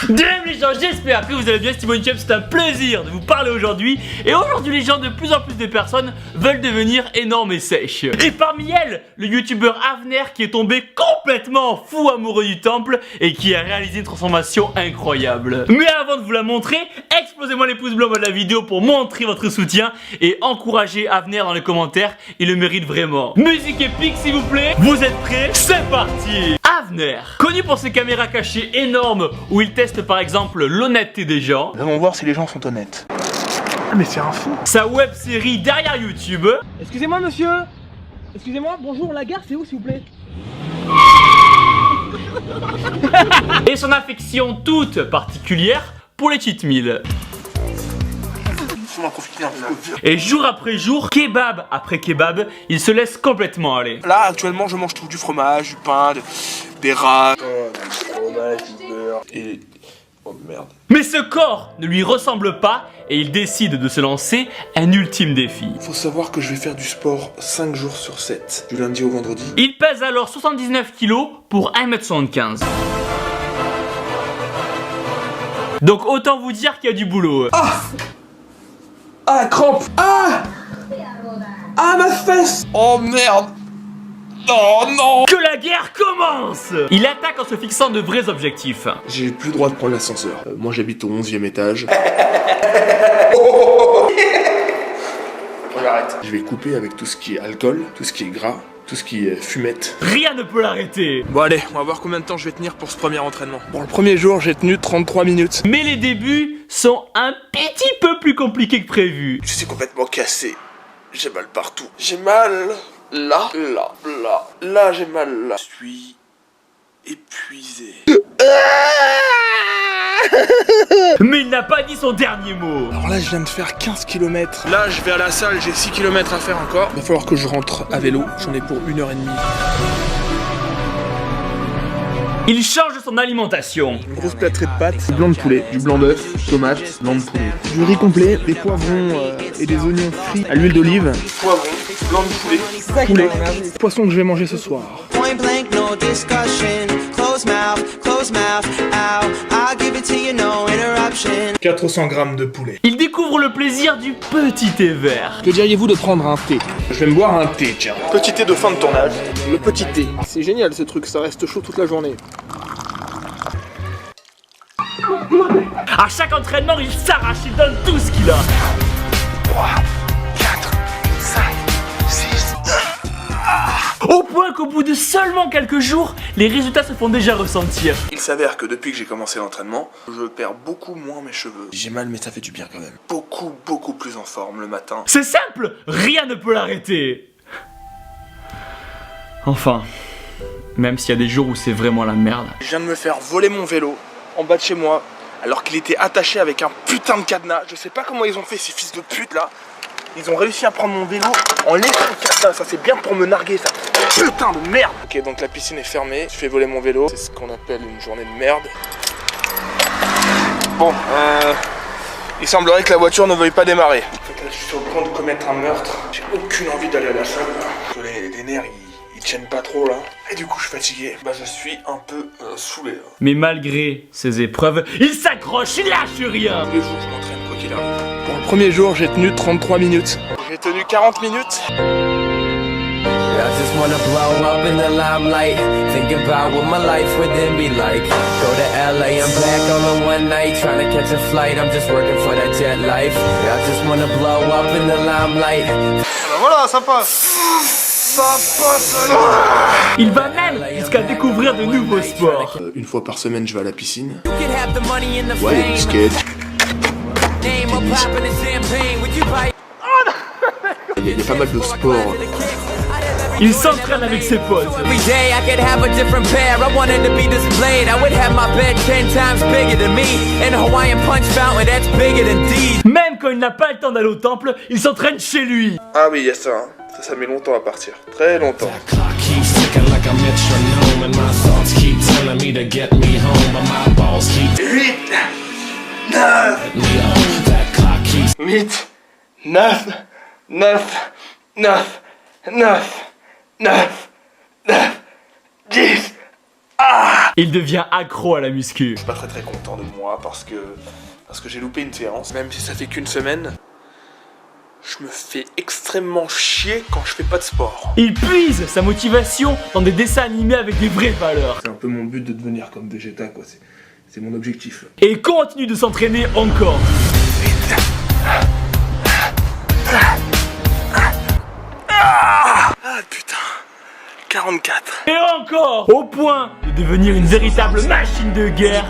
Dame les gens, j'espère que vous allez bien, c'est Timon Chef, c'est un plaisir de vous parler aujourd'hui. Et aujourd'hui les gens, de plus en plus de personnes veulent devenir énormes et sèches. Et parmi elles, le youtubeur Avner qui est tombé complètement fou amoureux du temple et qui a réalisé une transformation incroyable. Mais avant de vous la montrer, explosez-moi les pouces bleus en bas de la vidéo pour montrer votre soutien et encourager Avner dans les commentaires, il le mérite vraiment. Musique épique s'il vous plaît, vous êtes prêts? C'est parti. Avner, connu pour ses caméras cachées énormes où il teste par exemple l'honnêteté des gens. Nous allons voir si les gens sont honnêtes. Ah mais c'est un fou. Sa web série derrière YouTube. Excusez-moi monsieur. Excusez-moi, bonjour, la gare c'est où s'il vous plaît? Et son affection toute particulière pour les cheat meals. Et jour après jour, kebab après kebab, il se laisse complètement aller. Là actuellement je mange tout, du fromage, du pain, des rats, du fromage, du beurre et... oh merde. Mais ce corps ne lui ressemble pas et il décide de se lancer un ultime défi. Faut savoir que je vais faire du sport 5 jours sur 7, du lundi au vendredi. Il pèse alors 79 kg pour 1m75. Donc autant vous dire qu'il y a du boulot. Ah la crampe. Ah ma fesse. Oh merde. Oh non. Que la guerre commence. Il attaque en se fixant de vrais objectifs. J'ai plus le droit de prendre l'ascenseur. Moi j'habite au 11e étage. J'arrête. Je vais couper avec tout ce qui est alcool, tout ce qui est gras, tout ce qui est fumette. Rien ne peut l'arrêter. Bon allez, on va voir combien de temps je vais tenir pour ce premier entraînement. Bon, le premier jour j'ai tenu 33 minutes. Mais les débuts sont un petit peu plus compliqués que prévu. Je suis complètement cassé. J'ai mal partout. J'ai mal là, là j'ai mal là. Je suis épuisé. Mais il n'a pas dit son dernier mot. Alors là je viens de faire 15 km. Là je vais à la salle, j'ai 6 km à faire encore. Il va falloir que je rentre à vélo, j'en ai pour 1h30. Il change son alimentation. Une grosse plâtrée de pâtes, du blanc de poulet, du blanc d'œuf, tomates, blanc de poulet. Du riz complet, des poivrons et des oignons frits à l'huile d'olive. Poivrons, blanc de poulet, poisson que je vais manger ce soir. 400 grammes de poulet. Il découvre le plaisir du petit thé vert. Que diriez-vous de prendre un thé? Je vais me boire un thé, tiens. Petit thé de fin de tournage. Le petit thé. C'est génial ce truc, ça reste chaud toute la journée. À chaque entraînement, il s'arrache, il donne tout ce qu'il a. 3, 4, 5, 6. Au point qu'au bout de seulement quelques jours, les résultats se font déjà ressentir. Il s'avère que depuis que j'ai commencé l'entraînement, je perds beaucoup moins mes cheveux. J'ai mal mais ça fait du bien quand même. Beaucoup plus en forme le matin. C'est simple, rien ne peut l'arrêter. Enfin, même s'il y a des jours où c'est vraiment la merde. Je viens de me faire voler mon vélo en bas de chez moi, alors qu'il était attaché avec un putain de cadenas. Je sais pas comment ils ont fait ces fils de pute là. Ils ont réussi à prendre mon vélo en laissant le cadenas. Ça c'est bien pour me narguer ça. Putain de merde. Ok, donc la piscine est fermée. Je fais voler mon vélo. C'est ce qu'on appelle une journée de merde. Bon, il semblerait que la voiture ne veuille pas démarrer. En fait là je suis sur le point de commettre un meurtre. J'ai aucune envie d'aller à la salle là. Les nerfs ils tiennent pas trop là. Et du coup je suis fatigué. Bah je suis un peu saoulé là. Mais malgré ces épreuves, il s'accroche, il lâche rien. Tous les jours je m'entraîne quoi qu'il arrive. Pour le premier jour j'ai tenu 33 minutes. J'ai tenu 40 minutes. I just wanna blow up in the limelight. Think about what my life would then be like. Go to LA, I'm back all in one night. Trying to catch a flight, I'm just working for that jet life. I just wanna blow up in the limelight. Voilà, ça passe. Ça passe. Il va même jusqu'à découvrir de nouveaux sports. Une fois par semaine je vais à la piscine. You can have the money and the Ouais, fame. du skate. Name a poppin' and champagne. Would you buy? Il y a pas mal de sports. Il s'entraîne avec ses potes. Every day I could have a different pair. I wanted to be displayed. I would have my bed 10 times bigger than me. And a Hawaiian punch fountain that's bigger than these. Même quand il n'a pas le temps d'aller au temple, il s'entraîne chez lui. Ah oui, il y a ça. Hein. Ça met longtemps à partir. Très longtemps. 8, 9, 10. Ah! Il devient accro à la muscu. Je suis pas très content de moi parce que j'ai loupé une séance. Même si ça fait qu'une semaine, je me fais extrêmement chier quand je fais pas de sport. Il puise sa motivation dans des dessins animés avec des vraies valeurs. C'est un peu mon but de devenir comme Vegeta, quoi. C'est mon objectif. Et continue de s'entraîner encore. Ah putain, 44. Et encore, au point de devenir une véritable machine de guerre,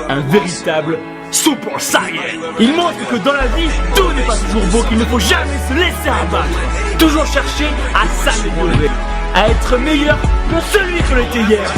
un véritable Super Saiyan. Il montre que dans la vie, tout n'est pas toujours beau, qu'il ne faut jamais se laisser abattre. Toujours chercher à s'améliorer, à être meilleur que celui que l'était hier.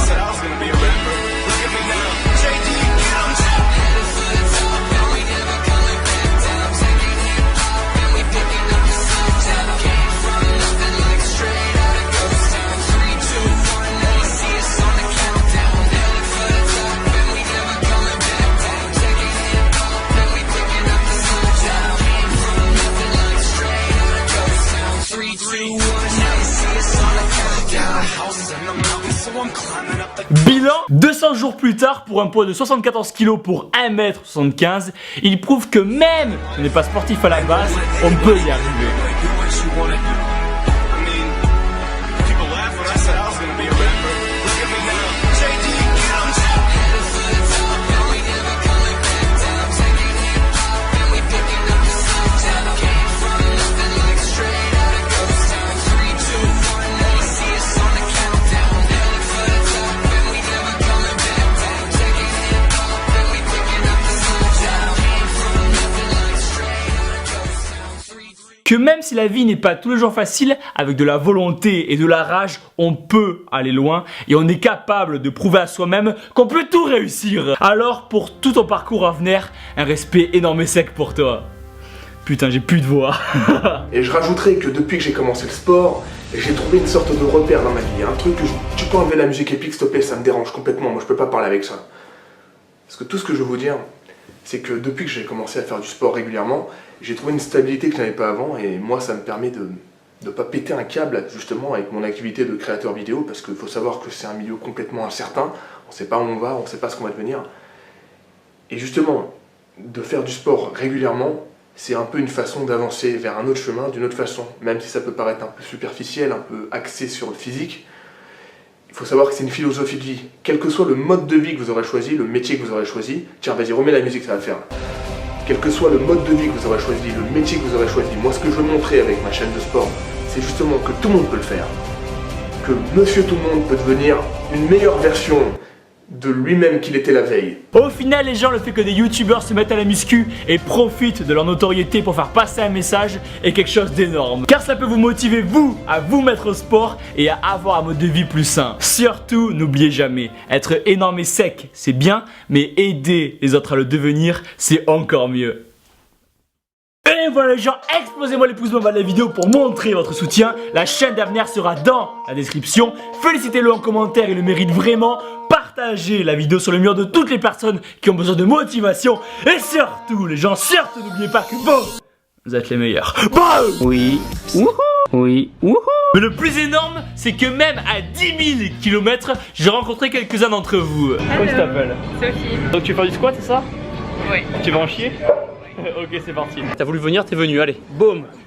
Bilan, 200 jours plus tard, pour un poids de 74 kg pour 1m75, il prouve que même si on n'est pas sportif à la base, on peut y arriver. Que même si la vie n'est pas tous les jours facile, avec de la volonté et de la rage, on peut aller loin et on est capable de prouver à soi-même qu'on peut tout réussir. Alors pour tout ton parcours à venir, un respect énorme et sec pour toi. Putain, j'ai plus de voix. Et je rajouterais que depuis que j'ai commencé le sport, j'ai trouvé une sorte de repère dans ma vie. Un truc que tu peux enlever la musique épique, s'il te plaît, ça me dérange complètement. Moi, je peux pas parler avec ça. Parce que tout ce que je veux vous dire, c'est que depuis que j'ai commencé à faire du sport régulièrement, j'ai trouvé une stabilité que je n'avais pas avant. Et moi, ça me permet de ne pas péter un câble, justement, avec mon activité de créateur vidéo. Parce qu'il faut savoir que c'est un milieu complètement incertain. On ne sait pas où on va, on ne sait pas ce qu'on va devenir. Et justement, de faire du sport régulièrement, c'est un peu une façon d'avancer vers un autre chemin, d'une autre façon. Même si ça peut paraître un peu superficiel, un peu axé sur le physique, il faut savoir que c'est une philosophie de vie. Quel que soit le mode de vie que vous aurez choisi, le métier que vous aurez choisi, tiens, vas-y, remets la musique, ça va le faire. Quel que soit le mode de vie que vous aurez choisi, le métier que vous aurez choisi, moi ce que je veux montrer avec ma chaîne de sport, c'est justement que tout le monde peut le faire. Que monsieur tout le monde peut devenir une meilleure version de lui-même qu'il était la veille. Au final, les gens, le fait que des youtubeurs se mettent à la muscu et profitent de leur notoriété pour faire passer un message est quelque chose d'énorme. Car ça peut vous motiver, vous, à vous mettre au sport et à avoir un mode de vie plus sain. Surtout, n'oubliez jamais, être énorme et sec, c'est bien, mais aider les autres à le devenir, c'est encore mieux. Et voilà les gens, explosez-moi les pouces bleus en bas de la vidéo pour montrer votre soutien. La chaîne d'Avenir sera dans la description. Félicitez-le en commentaire, il le mérite vraiment. Partagez la vidéo sur le mur de toutes les personnes qui ont besoin de motivation. Et surtout les gens, surtout n'oubliez pas que vous êtes les meilleurs. Oui, wouhou. Oui, wouhou. Mais le plus énorme, c'est que même à 10 000 km, j'ai rencontré quelques-uns d'entre vous. Comment tu t'appelles? Sophie. Donc tu veux faire du squat, c'est ça? Oui. Tu vas en chier? Ok, c'est parti. T'as voulu venir, t'es venu, allez, boum.